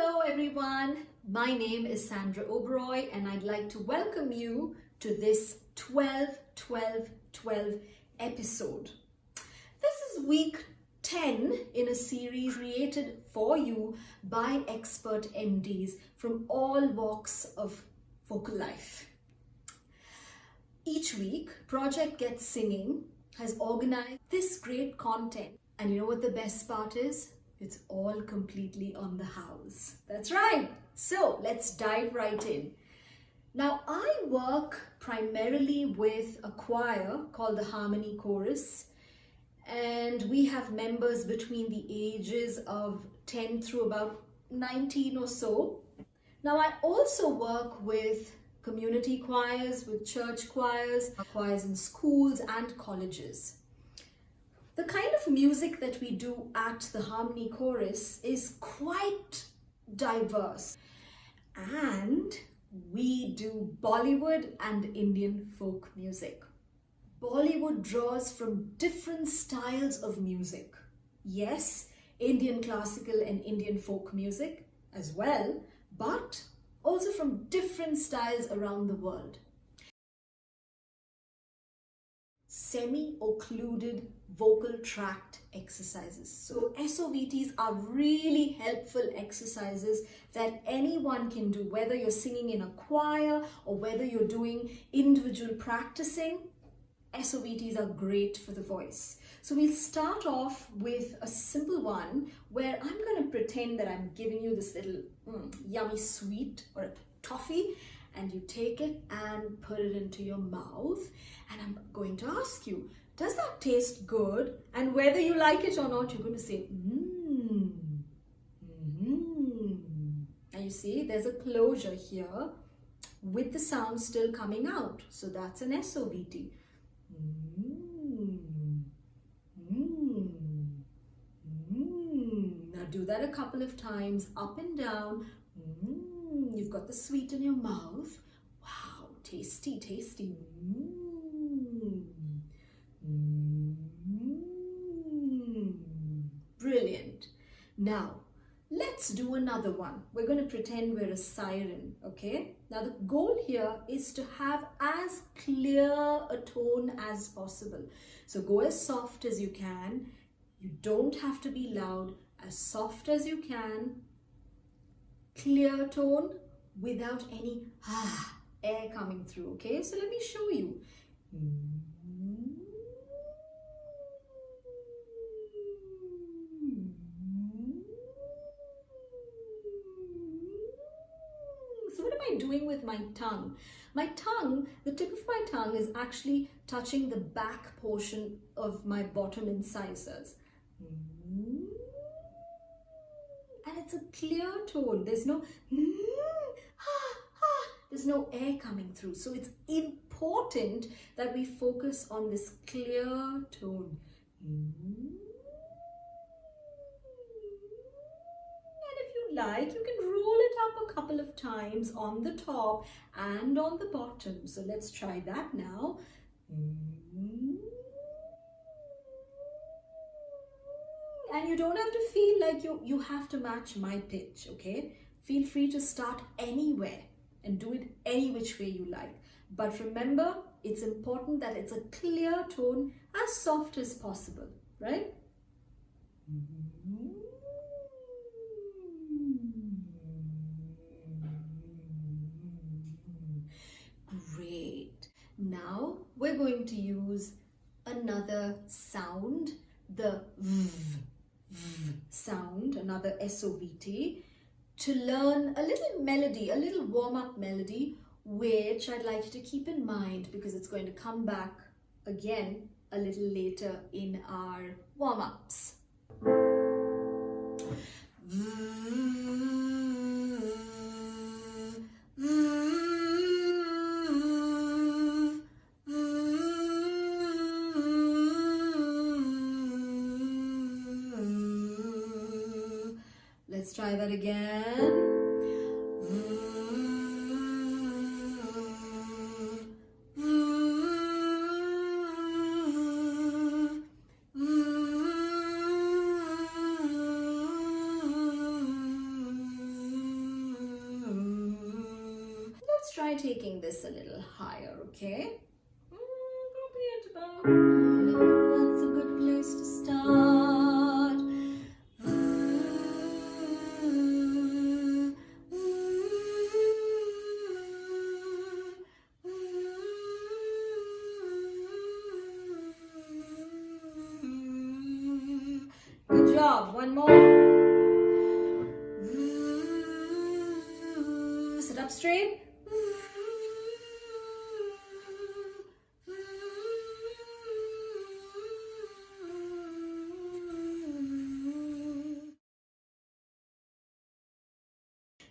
Hello everyone, my name is Sandra Oberoi and I'd like to welcome you to this 12-12-12 episode. This is week 10 in a series created for you by expert MDs from all walks of vocal life. Each week, Project Get Singing has organized this great content. And you know what the best part is? It's all completely on the house. That's right. So let's dive right in. Now, I work primarily with a choir called the Harmony Chorus, and we have members between the ages of 10 through about 19 or so. Now, I also work with community choirs, with church choirs, choirs in schools and colleges. The kind of music that we do at the Harmony Chorus is quite diverse, and we do Bollywood and Indian folk music. Bollywood draws from different styles of music. Yes, Indian classical and Indian folk music as well, but also from different styles around the world. Semi-occluded vocal tract exercises. So SOVTs are really helpful exercises that anyone can do, whether you're singing in a choir or whether you're doing individual practicing. SOVTs are great for the voice. So we'll start off with a simple one where I'm going to pretend that I'm giving you this little yummy sweet or a toffee, and you take it and put it into your mouth, and I'm going to ask you, does that taste good? And whether you like it or not, you're going to say, And you see, there's a closure here with the sound still coming out. So that's an SOVT. Now do that a couple of times, up and down. You've got the sweet in your mouth. Wow, tasty, tasty. Brilliant. Now, let's do another one. We're going to pretend we're a siren, okay? Now, the goal here is to have as clear a tone as possible. So go as soft as you can. You don't have to be loud. As soft as you can. Clear tone without any air coming through, okay? So let me show you. So what am I doing with my tongue? My tongue, the tip of my tongue is actually touching the back portion of my bottom incisors. And it's a clear tone. There's no there's no air coming through. So it's important that we focus on this clear tone. And if you like, you can roll it up a couple of times on the top and on the bottom. So let's try that now. And you don't have to feel like you have to match my pitch, okay? Feel free to start anywhere and do it any which way you like. But remember, it's important that it's a clear tone, as soft as possible, right? Great. Now we're going to use another sound, the sound, another SOVT, to learn a little melody, a little warm-up melody, which I'd like you to keep in mind because it's going to come back again a little later in our warm-ups. Let's try that again. try taking this a little higher, okay? Probably at about, that's a good place to start. Good job. One more. Sit up straight.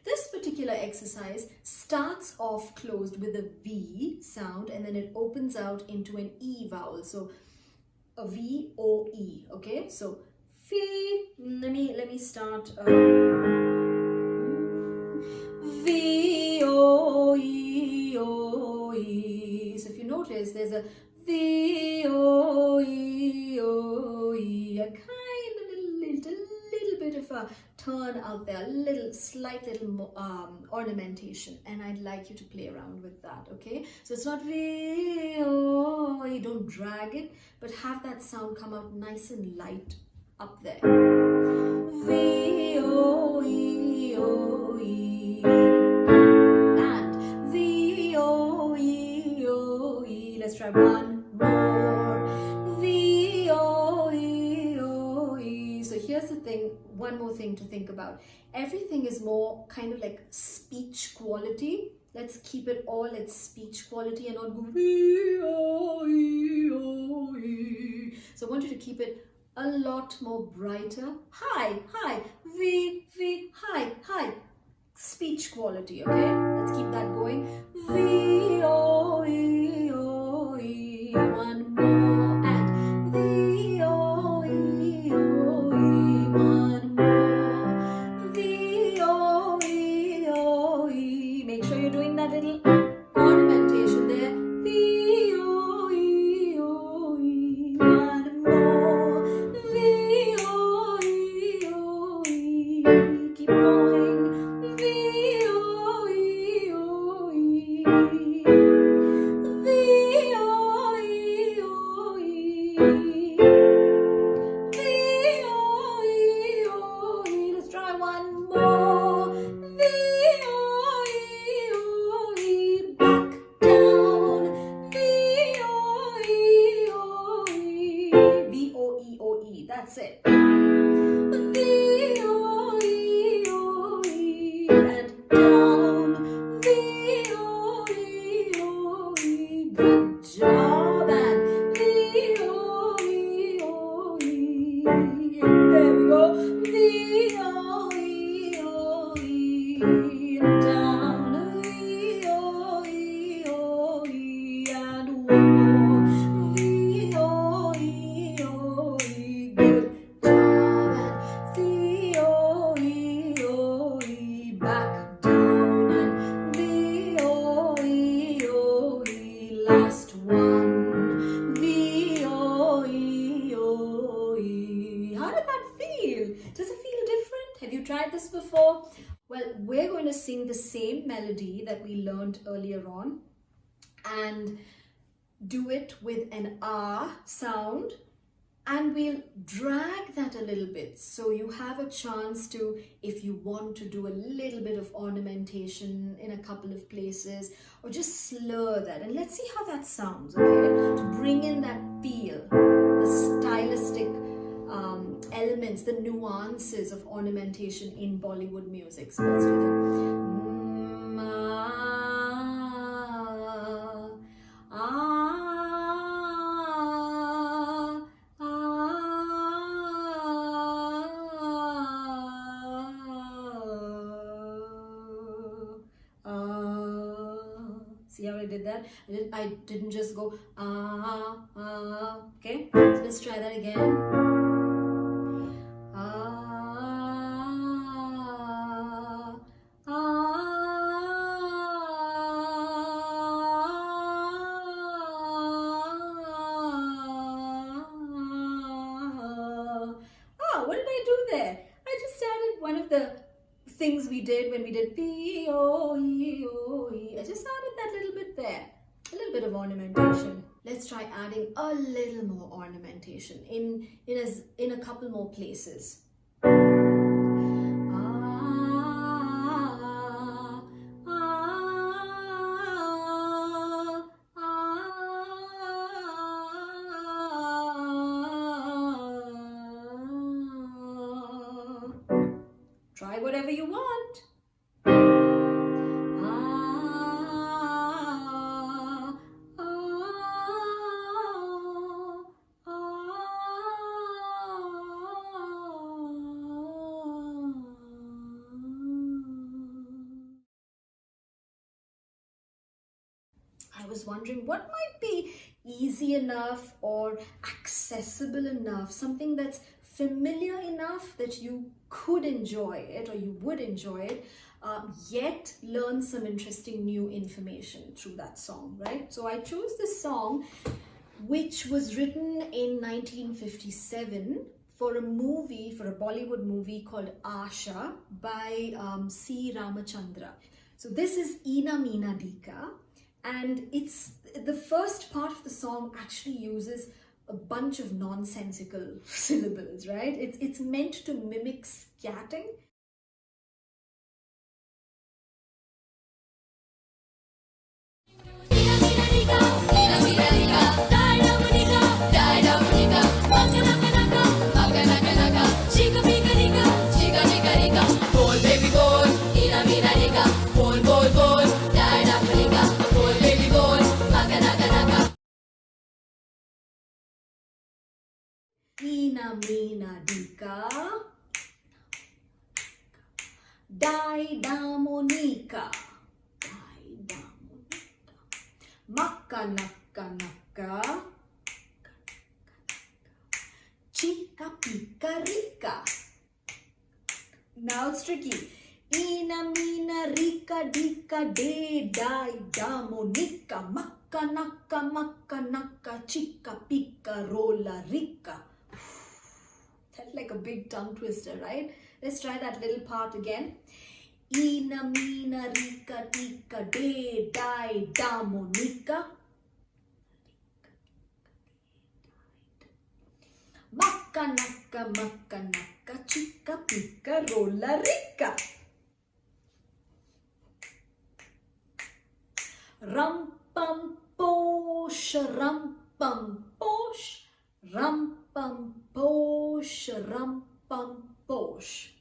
This particular exercise starts off closed with a V sound and then it opens out into an E vowel. So a V, O, E. Okay, so V. Let me start. V, O, E, O, E. So if you notice, there's a V, O, E, O, E. A kind of little bit of a turn out there, a slight little ornamentation, and I'd like you to play around with that, okay? So it's not V, O, E, don't drag it, but have that sound come out nice and light up there. V, O, E, O, E. And V, O, E, O, E. Let's try one more. V, O, E, O, E. So here's the thing, one more thing to think about. Everything is more kind of like speech quality. Let's keep it all at speech quality and not go V, O, E, O, E. So I want you to keep it a lot more brighter. Hi, hi, V, V, hi, hi. Speech quality, okay? Let's keep that going. V, O, E, O, E. One more. And V, O, E, O, E. One more. V, O, E, O, E. Make sure you're doing that little ornamentation there. V, O, E, O, E. One more. V, O, E, O, E. Keep going. V, O, E, O, E. V, O, E, O, E. V, O, E, O, E. Let's try one more. V, O, E, O, E. Back down. V, O, E, O, E. V, O, E, O, E. That's it. V, O, E, O, E. And down. V, O, E, O, E. Good job. And V, O, E, O, E. There we go. V, O, E, O, E. And down. V, O, E, O, E. And one more. V, O, E, O, E. Good job. And V, O, E, O, E. Back down. And V, O, E, O, E. Last one. V, O, E, O, E. How did that feel? Does it feel different? Have you tried this before? Well, we're going to sing the same melody that we learned earlier on and do it with an R sound, and we'll drag that a little bit so you have a chance to, if you want to do a little bit of ornamentation in a couple of places, or just slur that, and let's see how that sounds, okay? To bring in that feel, the stylistic elements, the nuances of ornamentation in Bollywood music. So let's do that. See how I did that? I didn't just go okay? So let's try that again. What did I do there? I just added one of the things we did when we did P-O-E-O-E. I just added that little bit there. A little bit of ornamentation. Let's try adding a little more ornamentation in a couple more places. Try whatever you want. I was wondering what might be easy enough or accessible enough, something that's familiar enough that you could enjoy it or you would enjoy it, yet learn some interesting new information through that song, right? So I chose this song, which was written in 1957 for a movie, for a Bollywood movie called Asha by C. Ramachandra. So this is Ina Meena Dika. And it's the first part of the song actually uses a bunch of nonsensical syllables, right? It's meant to mimic scatting. Ina Meena Dika, Dai Damonika, Makka Nakka Nakka, Chica Pika Rika. Now it's tricky. Ina Meena Rika Dika De Dai Damonika, Makka Nakka Chica Pika Rola Rika. Felt like a big tongue twister, right? Let's try that little part again. Ina Meena Rika Tika De Dai Damonika, Makka Nakka Chica Pika Rola Rika. Ram pam posh, ram pam posh, ram pam posh, ram pam posh.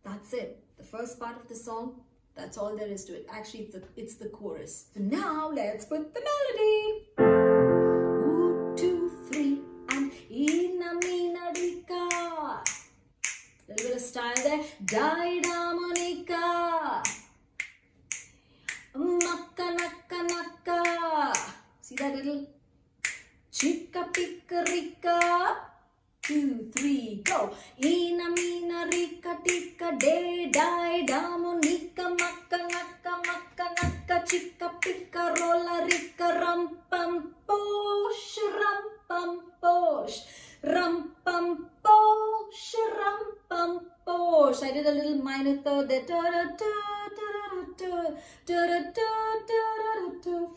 That's it. The first part of the song, that's all there is to it. Actually, it's the chorus. So now let's put the melody. 1, 2, 3, and Ina Meena Dika. Little bit of style there. Dai Damonika, Makka Nakka Nakka. See that little Chica Pika Rika. 2, 3, go. Ina Meena Rika Tika De Dai Damonika, Makka Nakka Chica Pika Rola Rika. Ram pam posh, ram pam posh, ram pam posh, ram pam posh. I did a little minor third there.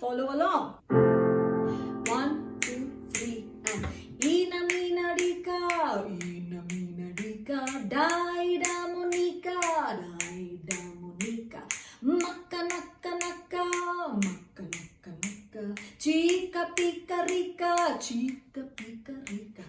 Follow along. 1, 2, 3, and Ina Meena Dika, Ina Meena Dika, Dai Damonika, Dai Damonika, Makka Nakka Nakka, Makka Nakka Nakka, Chica Pika Rika, Chica Pika Rika.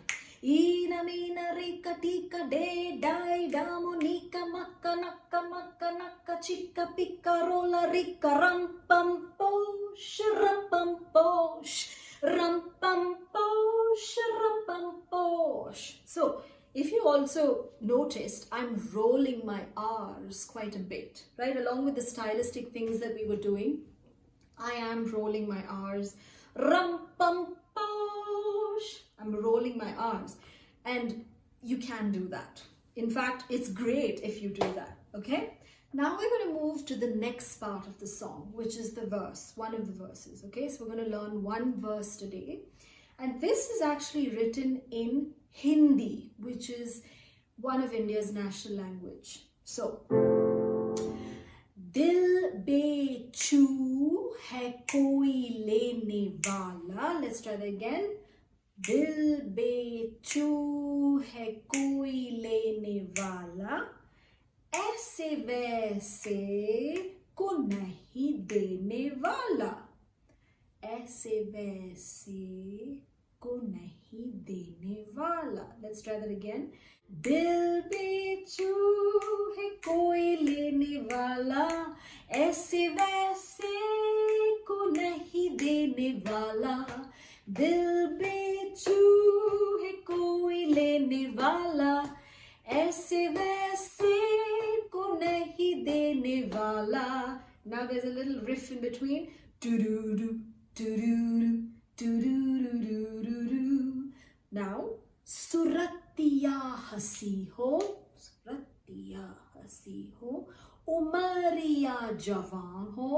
Ina Meena Rika Tika De Dai Damonika, Makka Nakka Chica Pika Rola Rika. Ram pam posh, ram pam posh, ram pam posh, ram pam posh. So if you also noticed, I'm rolling my R's quite a bit, right? Along with the stylistic things that we were doing, I am rolling my R's. Ram pam posh. I'm rolling my R's, and you can do that. In fact, it's great if you do that, okay? Now we're going to move to the next part of the song, which is the verse, one of the verses, okay? So we're going to learn one verse today. And this is actually written in Hindi, which is one of India's national language. So, Let's try that again. दिल बेचू है कोई लेने वाला, ऐसे वैसे को नहीं देने वाला, ऐसे वैसे को नहीं देने वाला. Let's try that again. दिल बेचू है कोई लेने वाला, ऐसे वैसे को नहीं देने वाला. दिल बेचू है कोई लेने वाला, ऐसे वैसे को नहीं देने वाला. Now there's a little riff in between. Do-do-do, do-do-do, do-do-do-do-do-do. Now, सुरतिया हंसी हो, सुरतिया हंसी हो, उमरिया जवां हो,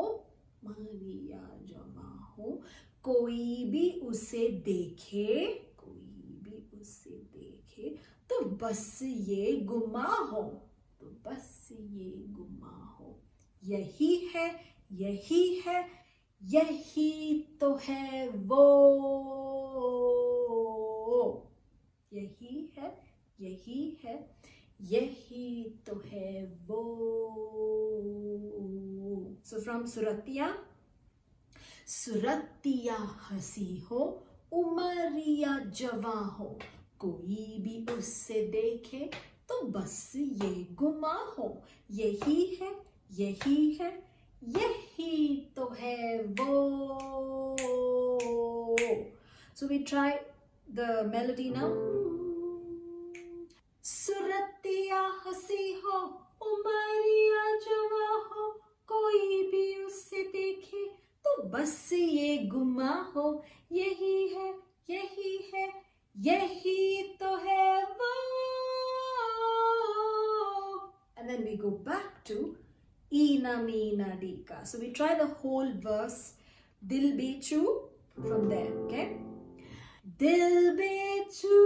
उमरिया जवां हो, कोई भी उसे देखे, कोई भी उसे देखे, तो बस ये गुमा हो, तो बस ये गुमा हो. यही है, यही है, यही तो है वो. यही है, यही है, यही तो है वो. So from Suratiya, सुरतिया हंसी हो, उमरिया जवां हो, कोई भी उससे देखे तो बस ये गुमा हो. यही है, यही है, यही तो है वो. So we try the melody now. सुरतिया हंसी हो, उमरिया जवां हो, कोई भी उससे देखे तो बस ये गुमा हो. यही है, यही है, यही तो है वो. And then we go back to Ina Meena Dika. So we try the whole verse. Dil bechu from there, okay? दिल बेचू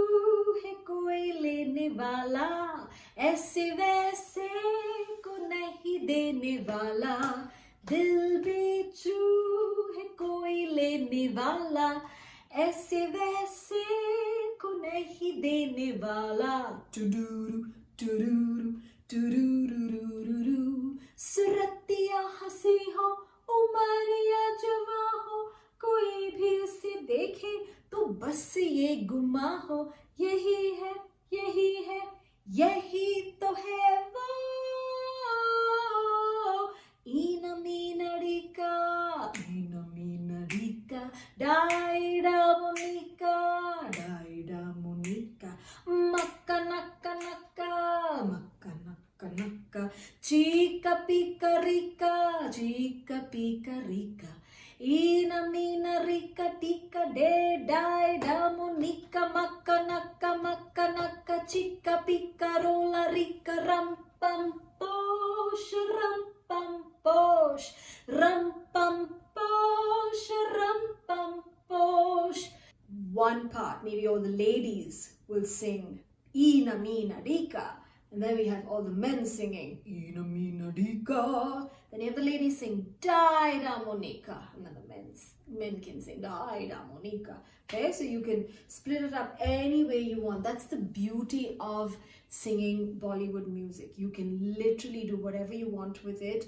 है कोई लेने वाला, ऐसे वैसे को नहीं देने वाला. दिल बेचू है कोई लेने वाला, ऐसे वैसे को नहीं देने वाला. टुडुरु टुडुरु टुडुरुरुरुरु. सुरतिया हंसी हो, उमरिया जवां हो, कोई भी उसे देखे तो बस ये गुमा हो. यही है, यही है, यही तो है वो. Ina Meena Dika, Ina Meena Dika, Daida Monica, Daida Monica, Makka Nakka Nakka, Makka Nakka Nakka, Chica Pica Rica, Chica Pica Rica. Ina Meena Rika Tika De Dai Da Monica, Makka Nakka, Chica Pica Rola Rika, Ram Pam Posh, Ram Pam Posh, Ram Pam Posh, Ram Pam Posh. One part, maybe all the ladies will sing Ina Meena Dika. And then we have all the men singing Ina Meena Dika. Then you have the ladies sing Dai Da Monica. And then the men can sing Dai Da Monica. Okay, so you can split it up any way you want. That's the beauty of singing Bollywood music. You can literally do whatever you want with it,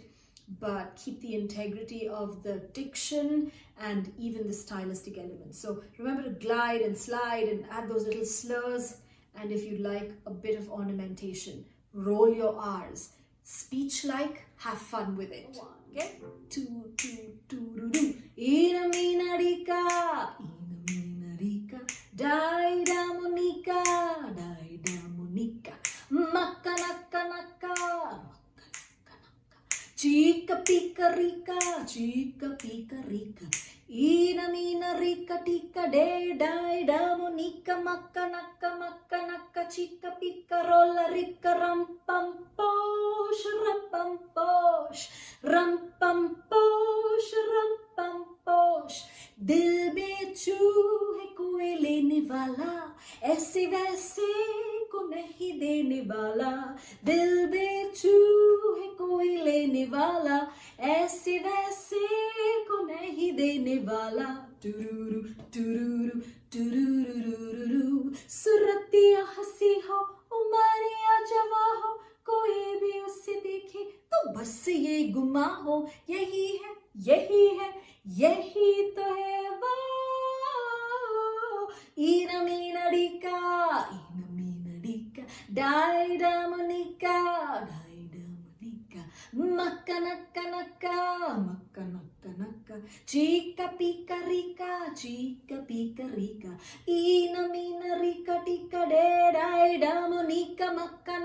but keep the integrity of the diction and even the stylistic elements. So remember to glide and slide and add those little slurs. And if you like a bit of ornamentation, roll your R's. Speech-like, have fun with it. Okay? Two, do. Ina Meena Dika, Ina Meena Dika, Dai Da Monica, Dai Da Monica, Makka Nakka Nakka, Makka Nakka Nakka, Chica Pica Rica, Chica Pica Rica. Ina Meena Rika Tika De Dai Da Monica, Makka Nakka, Chica Pica Rolla Rika, Ram Pam Posh, Ram Pam Posh, Ram Pam Posh, Ram Pam Posh. दिल बेचू है कोई लेने वाला, ऐसे वैसे को नहीं देने वाला. दिल बेचू है कोई लेने वाला, ऐसे वैसे को नहीं देने वाला. टुरुरु टुरुरु घुमा हो, यही है, यही है, यही तो है वो. Ina mina dika, daida monika, maka naka naka, chica pica rica, ina mina rica tika de daida monika, maka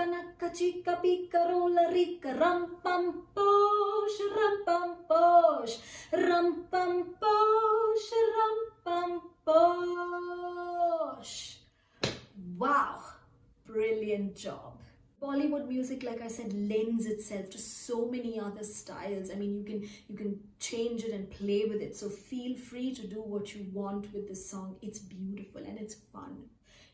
naka, chica pica rola rica, ram pam posh, ram pam posh, ram pam posh. Wow, brilliant job. Bollywood music, like I said, lends itself to so many other styles. I mean, you can change it and play with it. So feel free to do what you want with this song. It's beautiful and it's fun.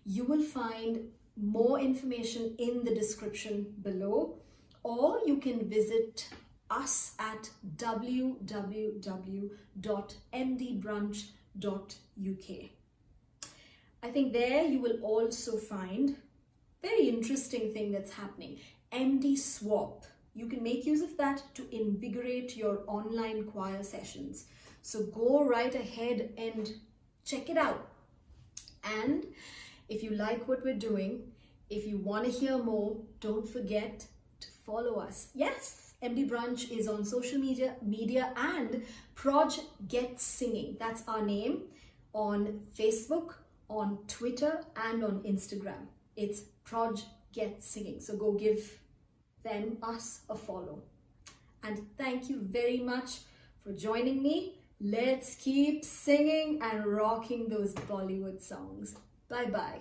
You will find more information in the description below, or you can visit us at www.mdbrunch.uk. I think there you will also find very interesting thing that's happening. MD Swap. You can make use of that to invigorate your online choir sessions. So go right ahead and check it out. And if you like what we're doing, if you want to hear more, don't forget to follow us. Yes, MD Brunch is on social media and Proj Get Singing. That's our name on Facebook, on Twitter, and on Instagram. It's Proj Get Singing. So go give us a follow. And thank you very much for joining me. Let's keep singing and rocking those Bollywood songs. Bye-bye.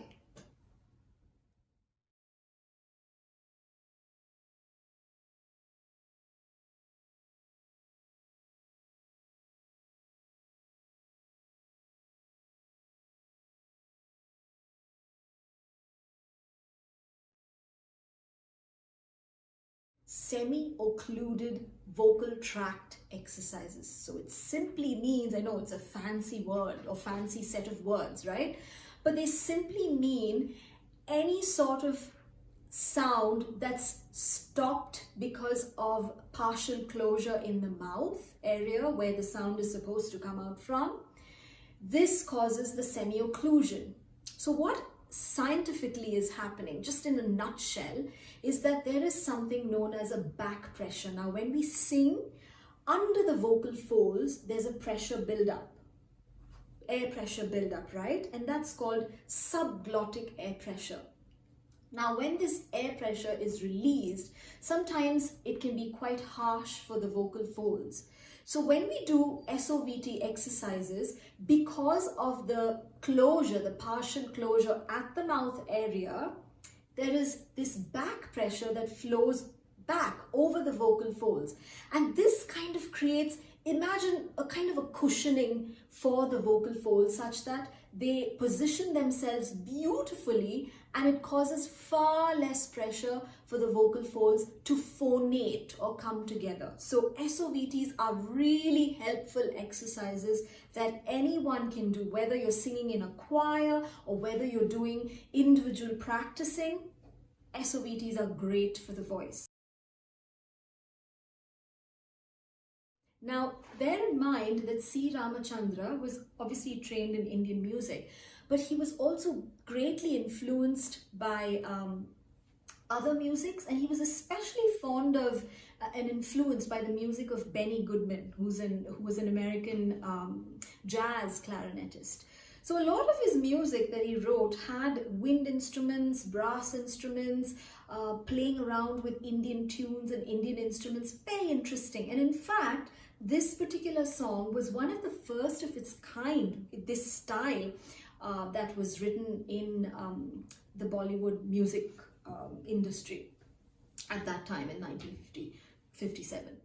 Semi-occluded vocal tract exercises. So it simply means, I know it's a fancy word or fancy set of words, right? But they simply mean any sort of sound that's stopped because of partial closure in the mouth area where the sound is supposed to come out from. This causes the semi-occlusion. So what scientifically is happening, just in a nutshell, is that there is something known as a back pressure. Now, when we sing, under the vocal folds, there's a pressure buildup, air pressure buildup, right? And that's called subglottic air pressure. Now, when this air pressure is released, sometimes it can be quite harsh for the vocal folds. So when we do SOVT exercises, because of the closure, the partial closure at the mouth area, there is this back pressure that flows back over the vocal folds. And this kind of creates, imagine a kind of a cushioning for the vocal folds such that they position themselves beautifully, and it causes far less pressure for the vocal folds to phonate or come together. So SOVTs are really helpful exercises that anyone can do, whether you're singing in a choir or whether you're doing individual practicing. SOVTs are great for the voice. Now, bear in mind that C. Ramachandra was obviously trained in Indian music, but he was also greatly influenced by other musics, and he was especially fond of and influenced by the music of Benny Goodman, who was an American jazz clarinetist. So a lot of his music that he wrote had wind instruments, brass instruments, playing around with Indian tunes and Indian instruments. Very interesting. And in fact, this particular song was one of the first of its kind, this style, that was written in the Bollywood music industry at that time in 1957.